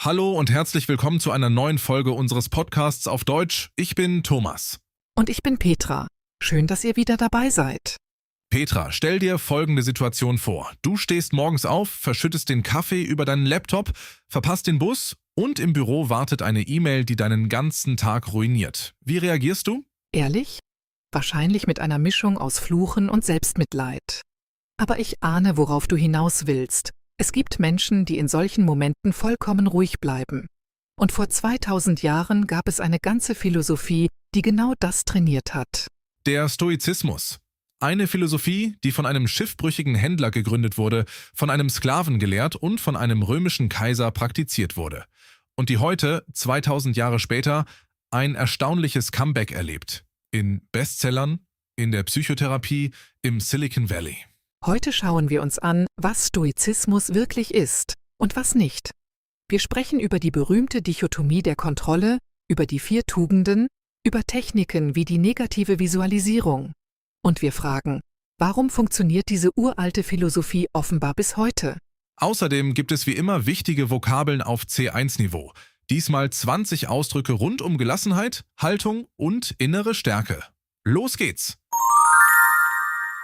Hallo und herzlich willkommen zu einer neuen Folge unseres Podcasts auf Deutsch. Ich bin Thomas. Und ich bin Petra. Schön, dass ihr wieder dabei seid. Petra, stell dir folgende Situation vor. Du stehst morgens auf, verschüttest den Kaffee über deinen Laptop, verpasst den Bus und im Büro wartet eine E-Mail, die deinen ganzen Tag ruiniert. Wie reagierst du? Ehrlich? Wahrscheinlich mit einer Mischung aus Fluchen und Selbstmitleid. Aber ich ahne, worauf du hinaus willst. Es gibt Menschen, die in solchen Momenten vollkommen ruhig bleiben. Und vor 2000 Jahren gab es eine ganze Philosophie, die genau das trainiert hat. Der Stoizismus. Eine Philosophie, die von einem schiffbrüchigen Händler gegründet wurde, von einem Sklaven gelehrt und von einem römischen Kaiser praktiziert wurde. Und die heute, 2000 Jahre später, ein erstaunliches Comeback erlebt. In Bestsellern, in der Psychotherapie, im Silicon Valley. Heute schauen wir uns an, was Stoizismus wirklich ist und was nicht. Wir sprechen über die berühmte Dichotomie der Kontrolle, über die 4 Tugenden, über Techniken wie die negative Visualisierung. Und wir fragen, warum funktioniert diese uralte Philosophie offenbar bis heute? Außerdem gibt es wie immer wichtige Vokabeln auf C1-Niveau. Diesmal 20 Ausdrücke rund um Gelassenheit, Haltung und innere Stärke. Los geht's!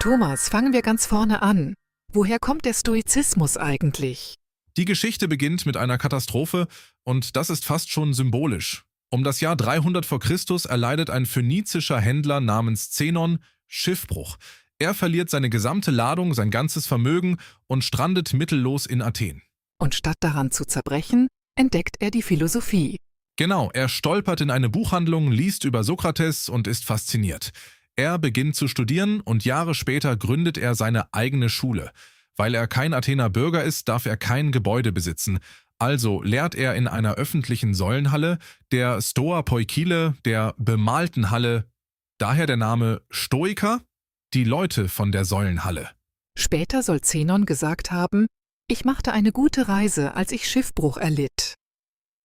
Thomas, fangen wir ganz vorne an. Woher kommt der Stoizismus eigentlich? Die Geschichte beginnt mit einer Katastrophe und das ist fast schon symbolisch. Um das Jahr 300 vor Christus erleidet ein phönizischer Händler namens Zenon Schiffbruch. Er verliert seine gesamte Ladung, sein ganzes Vermögen und strandet mittellos in Athen. Und statt daran zu zerbrechen, entdeckt er die Philosophie. Genau, er stolpert in eine Buchhandlung, liest über Sokrates und ist fasziniert. Er beginnt zu studieren und Jahre später gründet er seine eigene Schule. Weil er kein Athener Bürger ist, darf er kein Gebäude besitzen. Also lehrt er in einer öffentlichen Säulenhalle, der Stoa Poikile, der bemalten Halle, daher der Name Stoiker, die Leute von der Säulenhalle. Später soll Zenon gesagt haben, ich machte eine gute Reise, als ich Schiffbruch erlitt.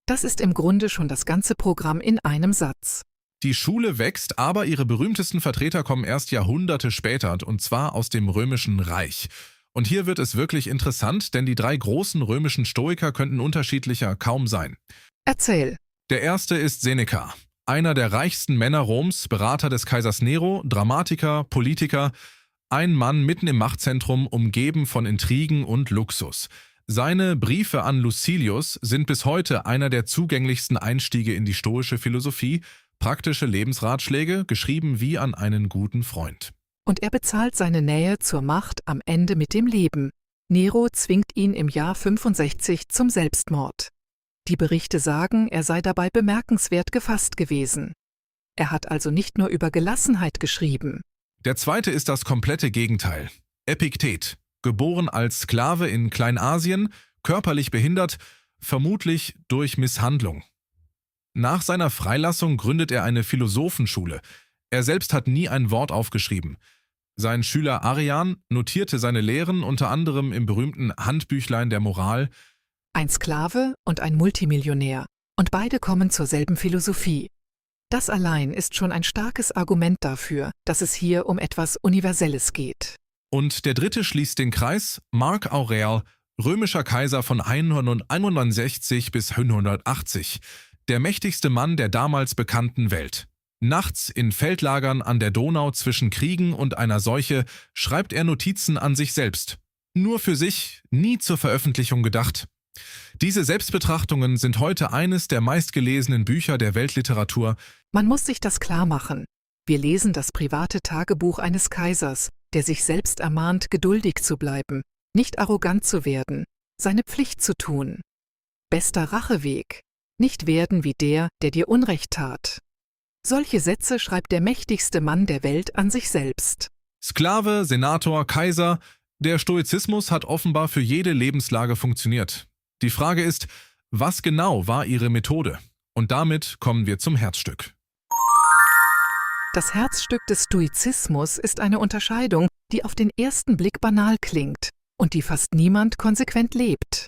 Das ist im Grunde schon das ganze Programm in einem Satz. Die Schule wächst, aber ihre berühmtesten Vertreter kommen erst Jahrhunderte später, und zwar aus dem Römischen Reich. Und hier wird es wirklich interessant, denn die 3 großen römischen Stoiker könnten unterschiedlicher kaum sein. Erzähl. Der erste ist Seneca, einer der reichsten Männer Roms, Berater des Kaisers Nero, Dramatiker, Politiker, ein Mann mitten im Machtzentrum, umgeben von Intrigen und Luxus. Seine Briefe an Lucilius sind bis heute einer der zugänglichsten Einstiege in die stoische Philosophie, praktische Lebensratschläge, geschrieben wie an einen guten Freund. Und er bezahlt seine Nähe zur Macht am Ende mit dem Leben. Nero zwingt ihn im Jahr 65 zum Selbstmord. Die Berichte sagen, er sei dabei bemerkenswert gefasst gewesen. Er hat also nicht nur über Gelassenheit geschrieben. Der zweite ist das komplette Gegenteil. Epiktet, geboren als Sklave in Kleinasien, körperlich behindert, vermutlich durch Misshandlung. Nach seiner Freilassung gründet er eine Philosophenschule. Er selbst hat nie ein Wort aufgeschrieben. Sein Schüler Arrian notierte seine Lehren unter anderem im berühmten Handbüchlein der Moral. Ein Sklave und ein Multimillionär. Und beide kommen zur selben Philosophie. Das allein ist schon ein starkes Argument dafür, dass es hier um etwas Universelles geht. Und der dritte schließt den Kreis, Mark Aurel, römischer Kaiser von 161 bis 180. Der mächtigste Mann der damals bekannten Welt. Nachts in Feldlagern an der Donau zwischen Kriegen und einer Seuche schreibt er Notizen an sich selbst. Nur für sich, nie zur Veröffentlichung gedacht. Diese Selbstbetrachtungen sind heute eines der meistgelesenen Bücher der Weltliteratur. Man muss sich das klar machen. Wir lesen das private Tagebuch eines Kaisers, der sich selbst ermahnt, geduldig zu bleiben, nicht arrogant zu werden, seine Pflicht zu tun. Bester Racheweg. Nicht werden wie der, der dir Unrecht tat. Solche Sätze schreibt der mächtigste Mann der Welt an sich selbst. Sklave, Senator, Kaiser, der Stoizismus hat offenbar für jede Lebenslage funktioniert. Die Frage ist, was genau war ihre Methode? Und damit kommen wir zum Herzstück. Das Herzstück des Stoizismus ist eine Unterscheidung, die auf den ersten Blick banal klingt und die fast niemand konsequent lebt.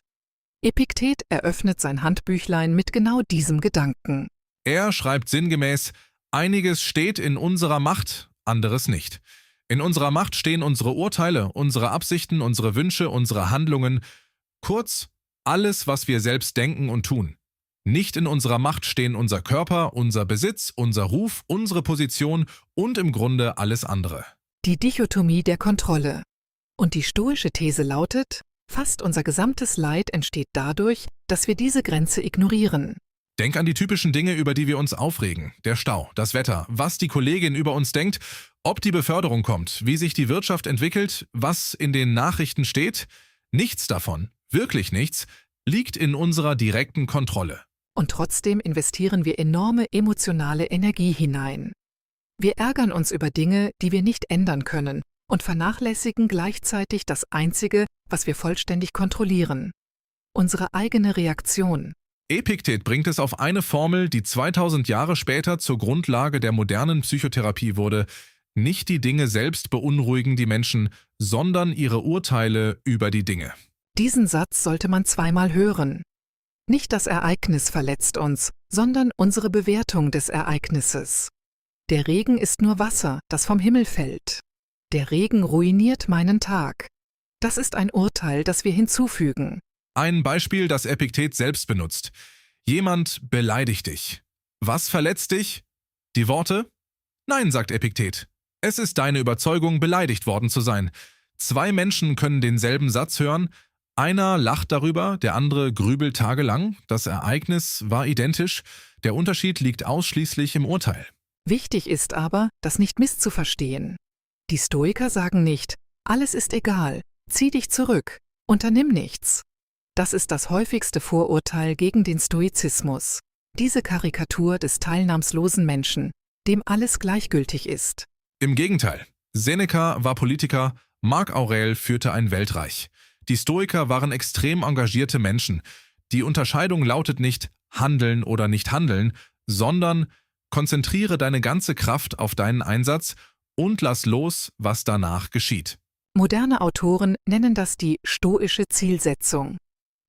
Epiktet eröffnet sein Handbüchlein mit genau diesem Gedanken. Er schreibt sinngemäß, einiges steht in unserer Macht, anderes nicht. In unserer Macht stehen unsere Urteile, unsere Absichten, unsere Wünsche, unsere Handlungen, kurz, alles, was wir selbst denken und tun. Nicht in unserer Macht stehen unser Körper, unser Besitz, unser Ruf, unsere Position und im Grunde alles andere. Die Dichotomie der Kontrolle. Und die stoische These lautet, fast unser gesamtes Leid entsteht dadurch, dass wir diese Grenze ignorieren. Denk an die typischen Dinge, über die wir uns aufregen. Der Stau, das Wetter, was die Kollegin über uns denkt, ob die Beförderung kommt, wie sich die Wirtschaft entwickelt, was in den Nachrichten steht. Nichts davon, wirklich nichts, liegt in unserer direkten Kontrolle. Und trotzdem investieren wir enorme emotionale Energie hinein. Wir ärgern uns über Dinge, die wir nicht ändern können, und vernachlässigen gleichzeitig das Einzige, was wir vollständig kontrollieren: unsere eigene Reaktion. Epiktet bringt es auf eine Formel, die 2000 Jahre später zur Grundlage der modernen Psychotherapie wurde. Nicht die Dinge selbst beunruhigen die Menschen, sondern ihre Urteile über die Dinge. Diesen Satz sollte man zweimal hören. Nicht das Ereignis verletzt uns, sondern unsere Bewertung des Ereignisses. Der Regen ist nur Wasser, das vom Himmel fällt. Der Regen ruiniert meinen Tag. Das ist ein Urteil, das wir hinzufügen. Ein Beispiel, das Epiktet selbst benutzt. Jemand beleidigt dich. Was verletzt dich? Die Worte? Nein, sagt Epiktet. Es ist deine Überzeugung, beleidigt worden zu sein. Zwei Menschen können denselben Satz hören. Einer lacht darüber, der andere grübelt tagelang. Das Ereignis war identisch. Der Unterschied liegt ausschließlich im Urteil. Wichtig ist aber, das nicht misszuverstehen. Die Stoiker sagen nicht, alles ist egal, zieh dich zurück, unternimm nichts. Das ist das häufigste Vorurteil gegen den Stoizismus. Diese Karikatur des teilnahmslosen Menschen, dem alles gleichgültig ist. Im Gegenteil. Seneca war Politiker, Marc Aurel führte ein Weltreich. Die Stoiker waren extrem engagierte Menschen. Die Unterscheidung lautet nicht handeln oder nicht handeln, sondern konzentriere deine ganze Kraft auf deinen Einsatz und lass los, was danach geschieht. Moderne Autoren nennen das die stoische Zielsetzung.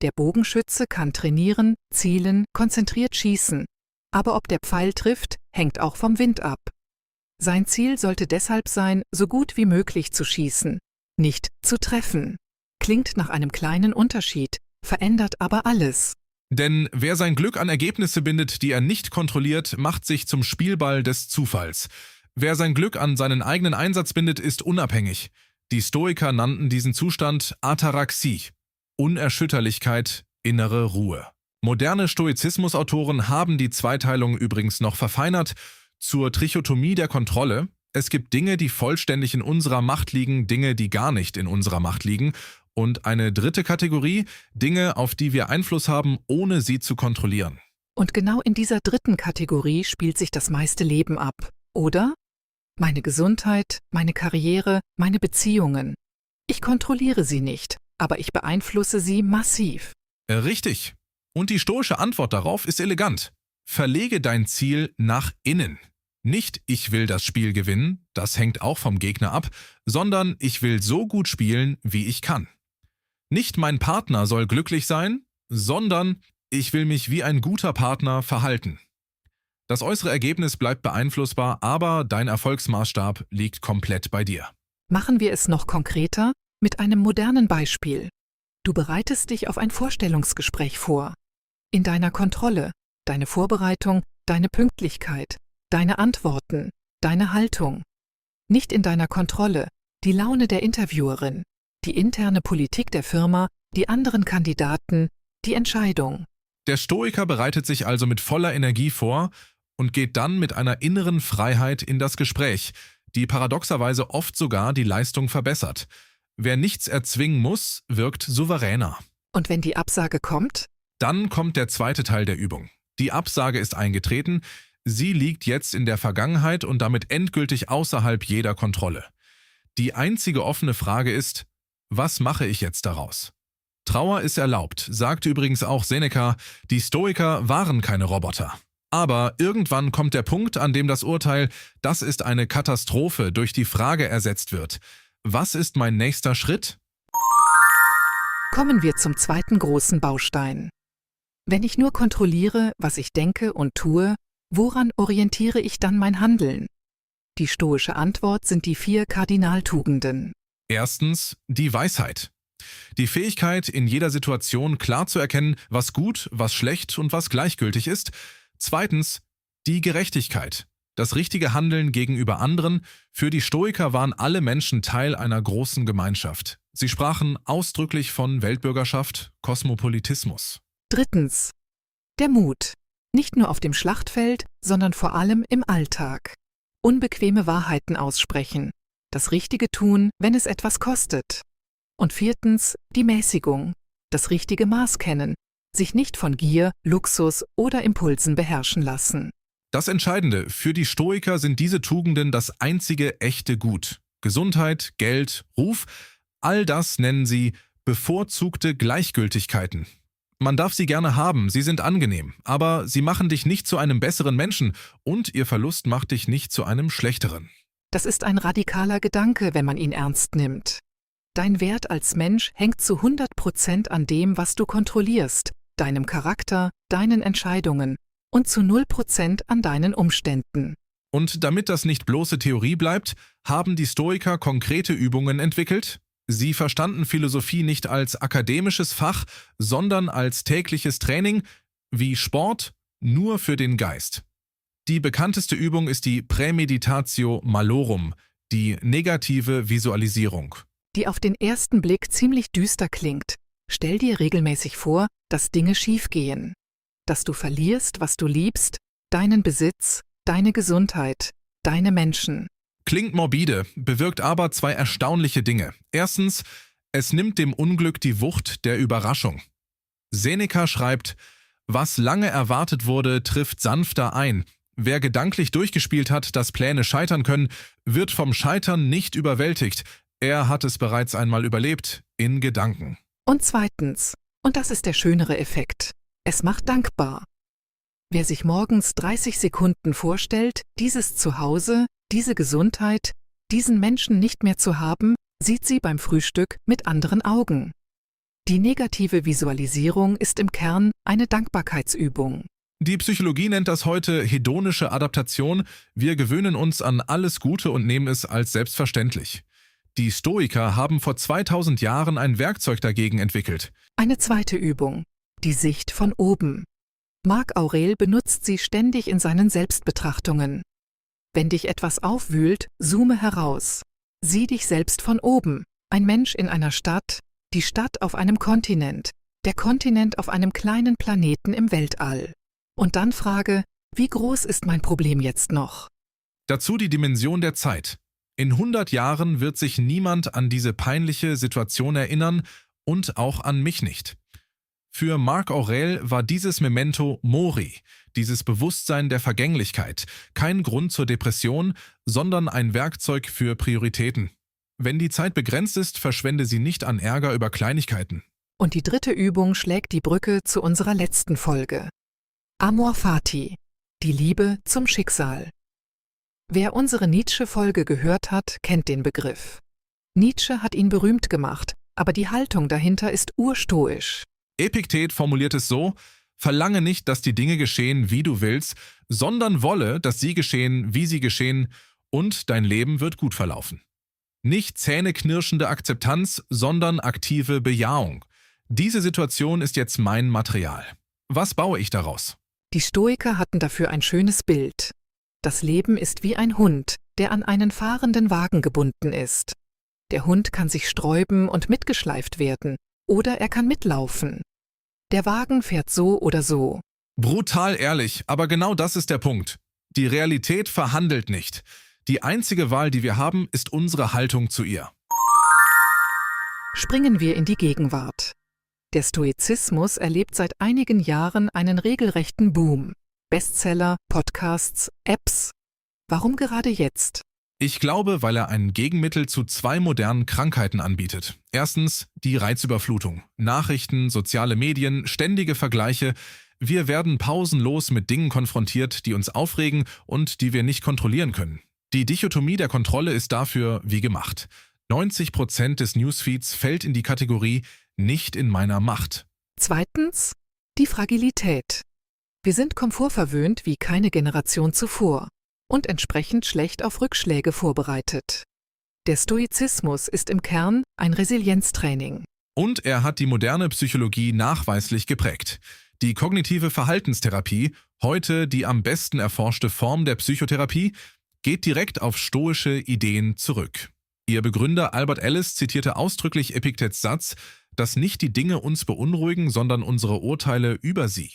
Der Bogenschütze kann trainieren, zielen, konzentriert schießen. Aber ob der Pfeil trifft, hängt auch vom Wind ab. Sein Ziel sollte deshalb sein, so gut wie möglich zu schießen, nicht zu treffen. Klingt nach einem kleinen Unterschied, verändert aber alles. Denn wer sein Glück an Ergebnisse bindet, die er nicht kontrolliert, macht sich zum Spielball des Zufalls. Wer sein Glück an seinen eigenen Einsatz bindet, ist unabhängig. Die Stoiker nannten diesen Zustand Ataraxie, Unerschütterlichkeit, innere Ruhe. Moderne Stoizismusautoren haben die Zweiteilung übrigens noch verfeinert zur Trichotomie der Kontrolle. Es gibt Dinge, die vollständig in unserer Macht liegen, Dinge, die gar nicht in unserer Macht liegen. Und eine dritte Kategorie, Dinge, auf die wir Einfluss haben, ohne sie zu kontrollieren. Und genau in dieser dritten Kategorie spielt sich das meiste Leben ab, oder? Meine Gesundheit, meine Karriere, meine Beziehungen. Ich kontrolliere sie nicht, aber ich beeinflusse sie massiv. Richtig. Und die stoische Antwort darauf ist elegant. Verlege dein Ziel nach innen. Nicht, ich will das Spiel gewinnen, das hängt auch vom Gegner ab, sondern ich will so gut spielen, wie ich kann. Nicht mein Partner soll glücklich sein, sondern ich will mich wie ein guter Partner verhalten. Das äußere Ergebnis bleibt beeinflussbar, aber dein Erfolgsmaßstab liegt komplett bei dir. Machen wir es noch konkreter mit einem modernen Beispiel. Du bereitest dich auf ein Vorstellungsgespräch vor. In deiner Kontrolle, deine Vorbereitung, deine Pünktlichkeit, deine Antworten, deine Haltung. Nicht in deiner Kontrolle, die Laune der Interviewerin, die interne Politik der Firma, die anderen Kandidaten, die Entscheidung. Der Stoiker bereitet sich also mit voller Energie vor und geht dann mit einer inneren Freiheit in das Gespräch, die paradoxerweise oft sogar die Leistung verbessert. Wer nichts erzwingen muss, wirkt souveräner. Und wenn die Absage kommt? Dann kommt der zweite Teil der Übung. Die Absage ist eingetreten, sie liegt jetzt in der Vergangenheit und damit endgültig außerhalb jeder Kontrolle. Die einzige offene Frage ist, was mache ich jetzt daraus? Trauer ist erlaubt, sagt übrigens auch Seneca, die Stoiker waren keine Roboter. Aber irgendwann kommt der Punkt, an dem das Urteil, das ist eine Katastrophe, durch die Frage ersetzt wird. Was ist mein nächster Schritt? Kommen wir zum zweiten großen Baustein. Wenn ich nur kontrolliere, was ich denke und tue, woran orientiere ich dann mein Handeln? Die stoische Antwort sind die 4 Kardinaltugenden. Erstens, die Weisheit. Die Fähigkeit, in jeder Situation klar zu erkennen, was gut, was schlecht und was gleichgültig ist. Zweitens, die Gerechtigkeit. Das richtige Handeln gegenüber anderen. Für die Stoiker waren alle Menschen Teil einer großen Gemeinschaft. Sie sprachen ausdrücklich von Weltbürgerschaft, Kosmopolitismus. Drittens. Der Mut. Nicht nur auf dem Schlachtfeld, sondern vor allem im Alltag. Unbequeme Wahrheiten aussprechen. Das Richtige tun, wenn es etwas kostet. Und viertens, die Mäßigung. Das richtige Maß kennen. Sich nicht von Gier, Luxus oder Impulsen beherrschen lassen. Das Entscheidende, für die Stoiker sind diese Tugenden das einzige echte Gut. Gesundheit, Geld, Ruf, all das nennen sie bevorzugte Gleichgültigkeiten. Man darf sie gerne haben, sie sind angenehm, aber sie machen dich nicht zu einem besseren Menschen und ihr Verlust macht dich nicht zu einem schlechteren. Das ist ein radikaler Gedanke, wenn man ihn ernst nimmt. Dein Wert als Mensch hängt zu 100% an dem, was du kontrollierst, deinem Charakter, deinen Entscheidungen und zu 0% an deinen Umständen. Und damit das nicht bloße Theorie bleibt, haben die Stoiker konkrete Übungen entwickelt. Sie verstanden Philosophie nicht als akademisches Fach, sondern als tägliches Training, wie Sport, nur für den Geist. Die bekannteste Übung ist die Prämeditatio malorum, die negative Visualisierung. Die auf den ersten Blick ziemlich düster klingt. Stell dir regelmäßig vor, dass Dinge schiefgehen. Dass du verlierst, was du liebst, deinen Besitz, deine Gesundheit, deine Menschen. Klingt morbide, bewirkt aber zwei erstaunliche Dinge. Erstens, es nimmt dem Unglück die Wucht der Überraschung. Seneca schreibt, was lange erwartet wurde, trifft sanfter ein. Wer gedanklich durchgespielt hat, dass Pläne scheitern können, wird vom Scheitern nicht überwältigt. Er hat es bereits einmal überlebt, in Gedanken. Und zweitens, und das ist der schönere Effekt, es macht dankbar. Wer sich morgens 30 Sekunden vorstellt, dieses Zuhause, diese Gesundheit, diesen Menschen nicht mehr zu haben, sieht sie beim Frühstück mit anderen Augen. Die negative Visualisierung ist im Kern eine Dankbarkeitsübung. Die Psychologie nennt das heute hedonische Adaptation. Wir gewöhnen uns an alles Gute und nehmen es als selbstverständlich. Die Stoiker haben vor 2000 Jahren ein Werkzeug dagegen entwickelt. Eine zweite Übung, die Sicht von oben. Marc Aurel benutzt sie ständig in seinen Selbstbetrachtungen. Wenn dich etwas aufwühlt, zoome heraus. Sieh dich selbst von oben. Ein Mensch in einer Stadt, die Stadt auf einem Kontinent, der Kontinent auf einem kleinen Planeten im Weltall. Und dann frage, wie groß ist mein Problem jetzt noch? Dazu die Dimension der Zeit. In 100 Jahren wird sich niemand an diese peinliche Situation erinnern und auch an mich nicht. Für Marc Aurel war dieses Memento Mori, dieses Bewusstsein der Vergänglichkeit, kein Grund zur Depression, sondern ein Werkzeug für Prioritäten. Wenn die Zeit begrenzt ist, verschwende sie nicht an Ärger über Kleinigkeiten. Und die dritte Übung schlägt die Brücke zu unserer letzten Folge. Amor Fati, die Liebe zum Schicksal. Wer unsere Nietzsche-Folge gehört hat, kennt den Begriff. Nietzsche hat ihn berühmt gemacht, aber die Haltung dahinter ist urstoisch. Epiktet formuliert es so: Verlange nicht, dass die Dinge geschehen, wie du willst, sondern wolle, dass sie geschehen, wie sie geschehen, und dein Leben wird gut verlaufen. Nicht zähneknirschende Akzeptanz, sondern aktive Bejahung. Diese Situation ist jetzt mein Material. Was baue ich daraus? Die Stoiker hatten dafür ein schönes Bild. Das Leben ist wie ein Hund, der an einen fahrenden Wagen gebunden ist. Der Hund kann sich sträuben und mitgeschleift werden, oder er kann mitlaufen. Der Wagen fährt so oder so. Brutal ehrlich, aber genau das ist der Punkt. Die Realität verhandelt nicht. Die einzige Wahl, die wir haben, ist unsere Haltung zu ihr. Springen wir in die Gegenwart. Der Stoizismus erlebt seit einigen Jahren einen regelrechten Boom. Bestseller, Podcasts, Apps. Warum gerade jetzt? Ich glaube, weil er ein Gegenmittel zu zwei modernen Krankheiten anbietet. Erstens die Reizüberflutung. Nachrichten, soziale Medien, ständige Vergleiche. Wir werden pausenlos mit Dingen konfrontiert, die uns aufregen und die wir nicht kontrollieren können. Die Dichotomie der Kontrolle ist dafür wie gemacht. 90% des Newsfeeds fällt in die Kategorie nicht in meiner Macht. Zweitens, die Fragilität. Wir sind komfortverwöhnt wie keine Generation zuvor und entsprechend schlecht auf Rückschläge vorbereitet. Der Stoizismus ist im Kern ein Resilienztraining. Und er hat die moderne Psychologie nachweislich geprägt. Die kognitive Verhaltenstherapie, heute die am besten erforschte Form der Psychotherapie, geht direkt auf stoische Ideen zurück. Ihr Begründer Albert Ellis zitierte ausdrücklich Epiktets Satz, dass nicht die Dinge uns beunruhigen, sondern unsere Urteile über sie.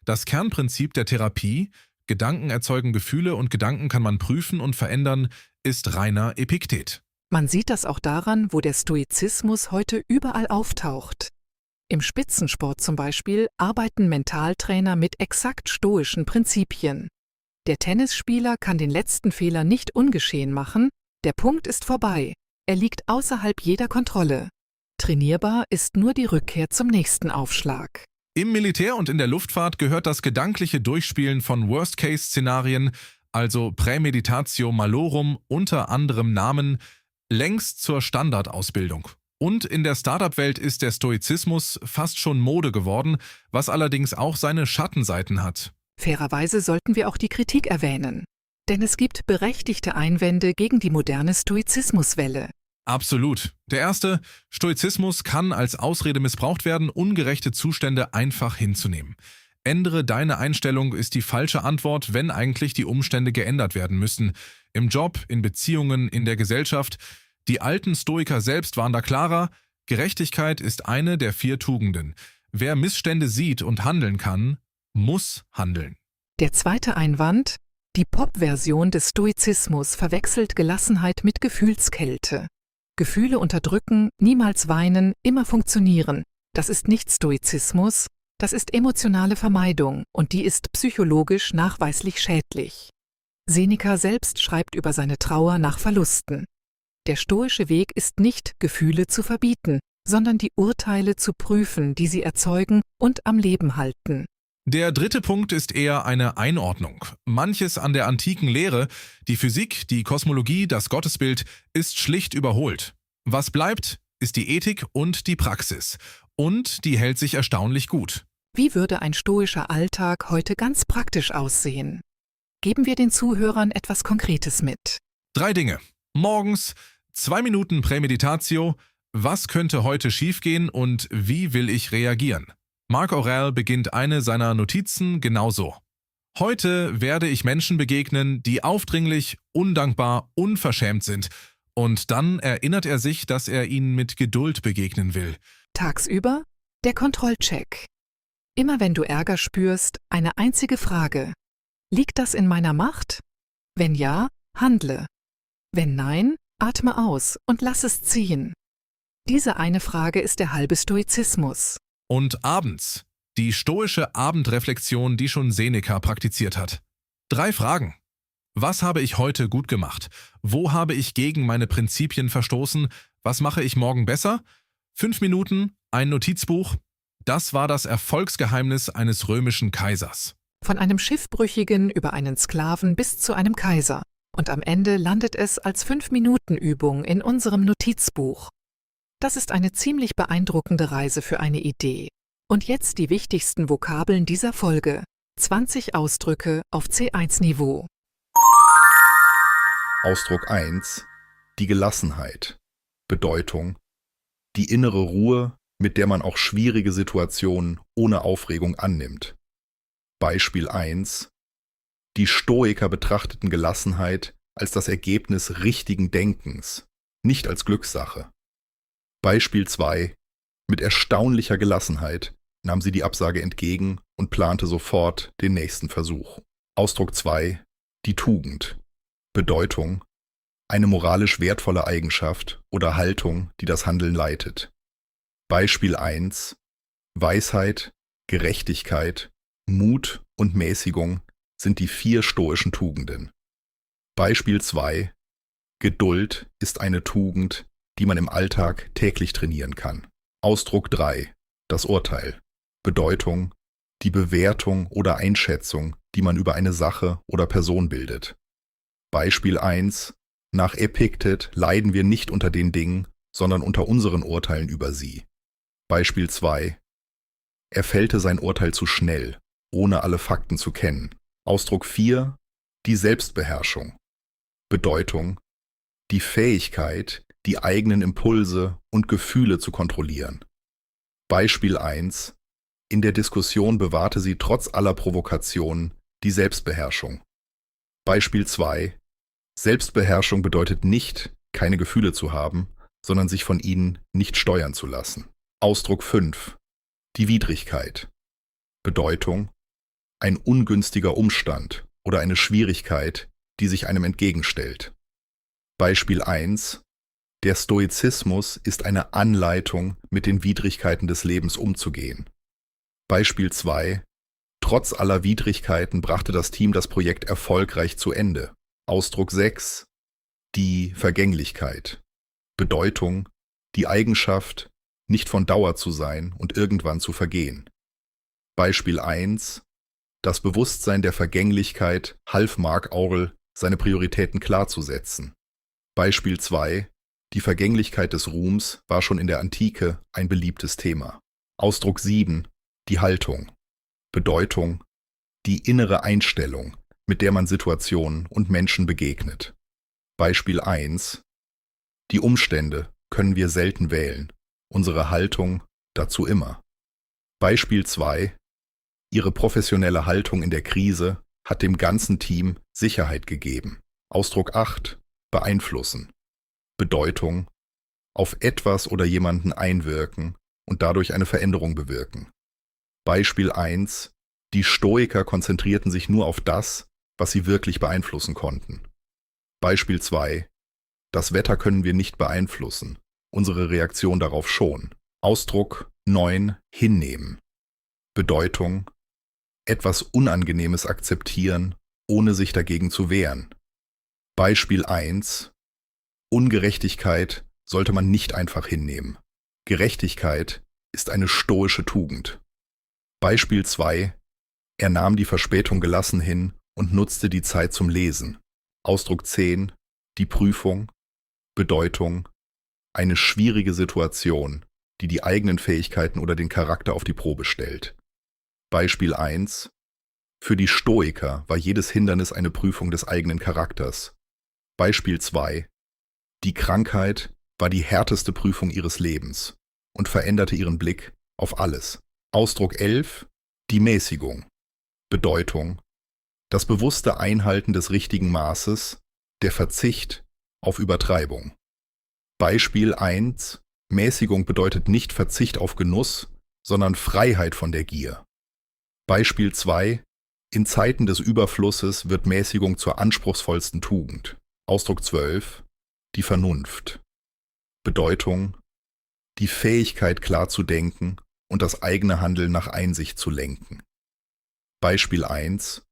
Das Kernprinzip der Therapie, Gedanken erzeugen Gefühle und Gedanken kann man prüfen und verändern, ist reiner Epiktet. Man sieht das auch daran, wo der Stoizismus heute überall auftaucht. Im Spitzensport zum Beispiel arbeiten Mentaltrainer mit exakt stoischen Prinzipien. Der Tennisspieler kann den letzten Fehler nicht ungeschehen machen, der Punkt ist vorbei, er liegt außerhalb jeder Kontrolle. Trainierbar ist nur die Rückkehr zum nächsten Aufschlag. Im Militär und in der Luftfahrt gehört das gedankliche Durchspielen von Worst-Case-Szenarien, also Prämeditatio Malorum unter anderem Namen, längst zur Standardausbildung. Und in der Startup-Welt ist der Stoizismus fast schon Mode geworden, was allerdings auch seine Schattenseiten hat. Fairerweise sollten wir auch die Kritik erwähnen. Denn es gibt berechtigte Einwände gegen die moderne Stoizismuswelle. Absolut. Der erste, Stoizismus kann als Ausrede missbraucht werden, ungerechte Zustände einfach hinzunehmen. Ändere deine Einstellung ist die falsche Antwort, wenn eigentlich die Umstände geändert werden müssen. Im Job, in Beziehungen, in der Gesellschaft. Die alten Stoiker selbst waren da klarer, Gerechtigkeit ist eine der 4 Tugenden. Wer Missstände sieht und handeln kann, muss handeln. Der zweite Einwand, die Pop-Version des Stoizismus verwechselt Gelassenheit mit Gefühlskälte. Gefühle unterdrücken, niemals weinen, immer funktionieren. Das ist nicht Stoizismus, das ist emotionale Vermeidung und die ist psychologisch nachweislich schädlich. Seneca selbst schreibt über seine Trauer nach Verlusten. Der stoische Weg ist nicht, Gefühle zu verbieten, sondern die Urteile zu prüfen, die sie erzeugen und am Leben halten. Der dritte Punkt ist eher eine Einordnung. Manches an der antiken Lehre, die Physik, die Kosmologie, das Gottesbild, ist schlicht überholt. Was bleibt, ist die Ethik und die Praxis. Und die hält sich erstaunlich gut. Wie würde ein stoischer Alltag heute ganz praktisch aussehen? Geben wir den Zuhörern etwas Konkretes mit. 3 Dinge. Morgens 2 Minuten Prämeditatio. Was könnte heute schiefgehen und wie will ich reagieren? Marc Aurèle beginnt eine seiner Notizen genauso. Heute werde ich Menschen begegnen, die aufdringlich, undankbar, unverschämt sind. Und dann erinnert er sich, dass er ihnen mit Geduld begegnen will. Tagsüber der Kontrollcheck. Immer wenn du Ärger spürst, eine einzige Frage. Liegt das in meiner Macht? Wenn ja, handle. Wenn nein, atme aus und lass es ziehen. Diese eine Frage ist der halbe Stoizismus. Und abends, die stoische Abendreflexion, die schon Seneca praktiziert hat. 3 Fragen. Was habe ich heute gut gemacht? Wo habe ich gegen meine Prinzipien verstoßen? Was mache ich morgen besser? 5 Minuten, ein Notizbuch. Das war das Erfolgsgeheimnis eines römischen Kaisers. Von einem Schiffbrüchigen über einen Sklaven bis zu einem Kaiser. Und am Ende landet es als 5-Minuten-Übung in unserem Notizbuch. Das ist eine ziemlich beeindruckende Reise für eine Idee. Und jetzt die wichtigsten Vokabeln dieser Folge. 20 Ausdrücke auf C1-Niveau. Ausdruck 1. Die Gelassenheit. Bedeutung: die innere Ruhe, mit der man auch schwierige Situationen ohne Aufregung annimmt. Beispiel 1. Die Stoiker betrachteten Gelassenheit als das Ergebnis richtigen Denkens, nicht als Glückssache. Beispiel 2. Mit erstaunlicher Gelassenheit nahm sie die Absage entgegen und plante sofort den nächsten Versuch. Ausdruck 2. Die Tugend. Bedeutung: eine moralisch wertvolle Eigenschaft oder Haltung, die das Handeln leitet. Beispiel 1. Weisheit, Gerechtigkeit, Mut und Mäßigung sind die 4 stoischen Tugenden. Beispiel 2. Geduld ist eine Tugend, die man im Alltag täglich trainieren kann. Ausdruck 3. Das Urteil. Bedeutung: die Bewertung oder Einschätzung, die man über eine Sache oder Person bildet. Beispiel 1. Nach Epiktet leiden wir nicht unter den Dingen, sondern unter unseren Urteilen über sie. Beispiel 2. Er fällte sein Urteil zu schnell, ohne alle Fakten zu kennen. Ausdruck 4. Die Selbstbeherrschung. Bedeutung: die Fähigkeit, die eigenen Impulse und Gefühle zu kontrollieren. Beispiel 1. In der Diskussion bewahrte sie trotz aller Provokationen die Selbstbeherrschung. Beispiel 2. Selbstbeherrschung bedeutet nicht, keine Gefühle zu haben, sondern sich von ihnen nicht steuern zu lassen. Ausdruck 5. Die Widrigkeit. Bedeutung: ein ungünstiger Umstand oder eine Schwierigkeit, die sich einem entgegenstellt. Beispiel 1. Der Stoizismus ist eine Anleitung, mit den Widrigkeiten des Lebens umzugehen. Beispiel 2. Trotz aller Widrigkeiten brachte das Team das Projekt erfolgreich zu Ende. Ausdruck 6. Die Vergänglichkeit. Bedeutung: die Eigenschaft, nicht von Dauer zu sein und irgendwann zu vergehen. Beispiel 1. Das Bewusstsein der Vergänglichkeit half Mark Aurel, seine Prioritäten klar zu setzen. Beispiel 2. Die Vergänglichkeit des Ruhms war schon in der Antike ein beliebtes Thema. Ausdruck 7. Die Haltung. Bedeutung: die innere Einstellung, mit der man Situationen und Menschen begegnet. Beispiel 1. Die Umstände können wir selten wählen, unsere Haltung dazu immer. Beispiel 2. Ihre professionelle Haltung in der Krise hat dem ganzen Team Sicherheit gegeben. Ausdruck 8. Beeinflussen. Bedeutung: auf etwas oder jemanden einwirken und dadurch eine Veränderung bewirken. Beispiel 1. Die Stoiker konzentrierten sich nur auf das, was sie wirklich beeinflussen konnten. Beispiel 2. Das Wetter können wir nicht beeinflussen, unsere Reaktion darauf schon. Ausdruck 9. Hinnehmen. Bedeutung: etwas Unangenehmes akzeptieren, ohne sich dagegen zu wehren. Beispiel 1. Ungerechtigkeit sollte man nicht einfach hinnehmen. Gerechtigkeit ist eine stoische Tugend. Beispiel 2. Er nahm die Verspätung gelassen hin und nutzte die Zeit zum Lesen. Ausdruck 10. Die Prüfung. Bedeutung: eine schwierige Situation, die die eigenen Fähigkeiten oder den Charakter auf die Probe stellt. Beispiel 1. Für die Stoiker war jedes Hindernis eine Prüfung des eigenen Charakters. Beispiel 2. Die Krankheit war die härteste Prüfung ihres Lebens und veränderte ihren Blick auf alles. Ausdruck 11. Die Mäßigung. Bedeutung: das bewusste Einhalten des richtigen Maßes, der Verzicht auf Übertreibung. Beispiel 1. Mäßigung bedeutet nicht Verzicht auf Genuss, sondern Freiheit von der Gier. Beispiel 2. In Zeiten des Überflusses wird Mäßigung zur anspruchsvollsten Tugend. Ausdruck 12. Die Vernunft. Bedeutung: die Fähigkeit, klar zu denken und das eigene Handeln nach Einsicht zu lenken. Beispiel 1.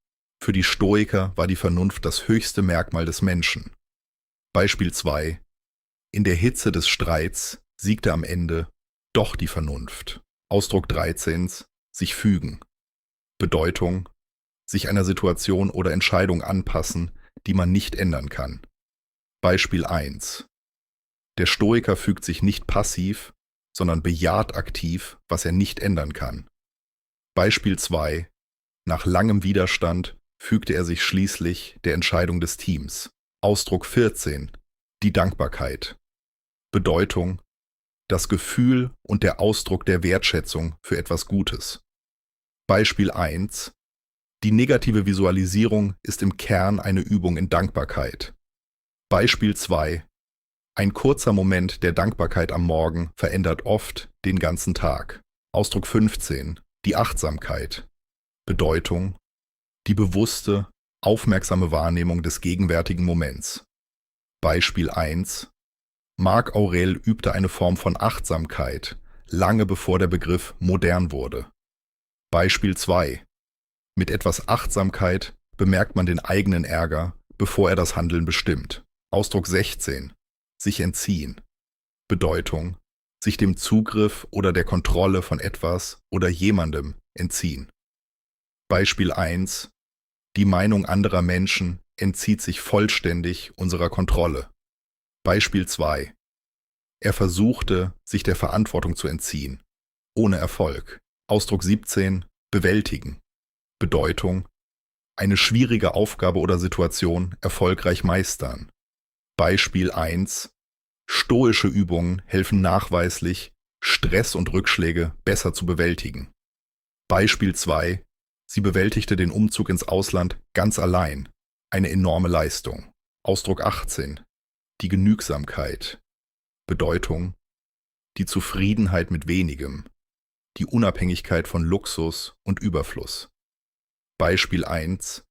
Für die Stoiker war die Vernunft das höchste Merkmal des Menschen. Beispiel 2. In der Hitze des Streits siegte am Ende doch die Vernunft. Ausdruck 13. Sich fügen. Bedeutung: sich einer Situation oder Entscheidung anpassen, die man nicht ändern kann. Beispiel 1. Der Stoiker fügt sich nicht passiv, sondern bejaht aktiv, was er nicht ändern kann. Beispiel 2. Nach langem Widerstand fügte er sich schließlich der Entscheidung des Teams. Ausdruck 14. Die Dankbarkeit. Bedeutung: das Gefühl und der Ausdruck der Wertschätzung für etwas Gutes. Beispiel 1. Die negative Visualisierung ist im Kern eine Übung in Dankbarkeit. Beispiel 2. Ein kurzer Moment der Dankbarkeit am Morgen verändert oft den ganzen Tag. Ausdruck 15. Die Achtsamkeit. Bedeutung: die bewusste, aufmerksame Wahrnehmung des gegenwärtigen Moments. Beispiel 1. Marc Aurel übte eine Form von Achtsamkeit, lange bevor der Begriff modern wurde. Beispiel 2. Mit etwas Achtsamkeit bemerkt man den eigenen Ärger, bevor er das Handeln bestimmt. Ausdruck 16. Sich entziehen. Bedeutung: sich dem Zugriff oder der Kontrolle von etwas oder jemandem entziehen. Beispiel 1. Die Meinung anderer Menschen entzieht sich vollständig unserer Kontrolle. Beispiel 2. Er versuchte, sich der Verantwortung zu entziehen. Ohne Erfolg. Ausdruck 17. Bewältigen. Bedeutung: eine schwierige Aufgabe oder Situation erfolgreich meistern. Beispiel 1. Stoische Übungen helfen nachweislich, Stress und Rückschläge besser zu bewältigen. Beispiel 2. Sie bewältigte den Umzug ins Ausland ganz allein. Eine enorme Leistung. Ausdruck 18. Die Genügsamkeit. Bedeutung: die Zufriedenheit mit wenigem. Die Unabhängigkeit von Luxus und Überfluss. Beispiel 1.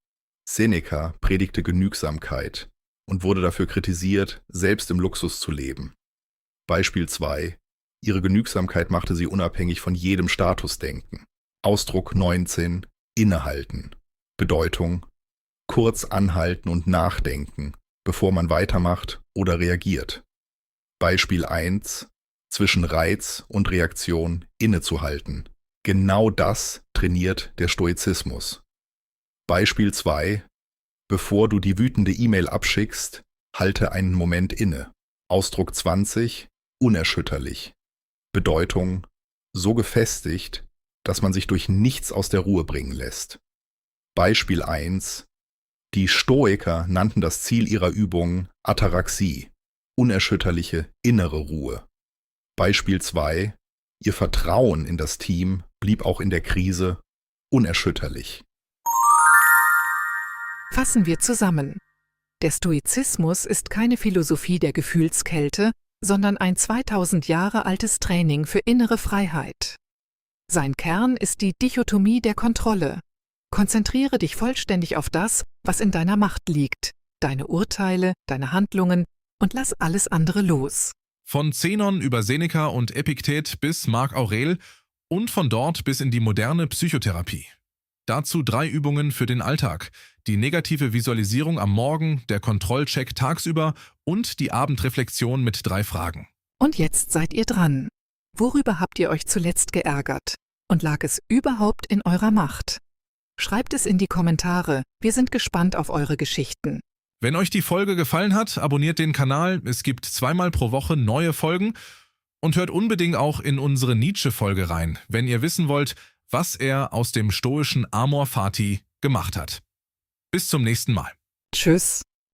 Seneca predigte Genügsamkeit und wurde dafür kritisiert, selbst im Luxus zu leben. Beispiel 2. Ihre Genügsamkeit machte sie unabhängig von jedem Statusdenken. Ausdruck 19. Innehalten. Bedeutung: kurz anhalten und nachdenken, bevor man weitermacht oder reagiert. Beispiel 1. Zwischen Reiz und Reaktion innezuhalten. Genau das trainiert der Stoizismus. Beispiel 2. Bevor du die wütende E-Mail abschickst, halte einen Moment inne. Ausdruck 20. Unerschütterlich. Bedeutung: so gefestigt, dass man sich durch nichts aus der Ruhe bringen lässt. Beispiel 1. Die Stoiker nannten das Ziel ihrer Übung Ataraxie, unerschütterliche innere Ruhe. Beispiel 2. Ihr Vertrauen in das Team blieb auch in der Krise unerschütterlich. Fassen wir zusammen. Der Stoizismus ist keine Philosophie der Gefühlskälte, sondern ein 2000 Jahre altes Training für innere Freiheit. Sein Kern ist die Dichotomie der Kontrolle. Konzentriere dich vollständig auf das, was in deiner Macht liegt, deine Urteile, deine Handlungen, und lass alles andere los. Von Zenon über Seneca und Epiktet bis Marc Aurel und von dort bis in die moderne Psychotherapie. Dazu 3 Übungen für den Alltag: die negative Visualisierung am Morgen, der Kontrollcheck tagsüber und die Abendreflexion mit 3 Fragen. Und jetzt seid ihr dran. Worüber habt ihr euch zuletzt geärgert? Und lag es überhaupt in eurer Macht? Schreibt es in die Kommentare, wir sind gespannt auf eure Geschichten. Wenn euch die Folge gefallen hat, abonniert den Kanal, es gibt 2-mal pro Woche neue Folgen und hört unbedingt auch in unsere Nietzsche-Folge rein, wenn ihr wissen wollt, was er aus dem stoischen Amor Fati gemacht hat. Bis zum nächsten Mal. Tschüss.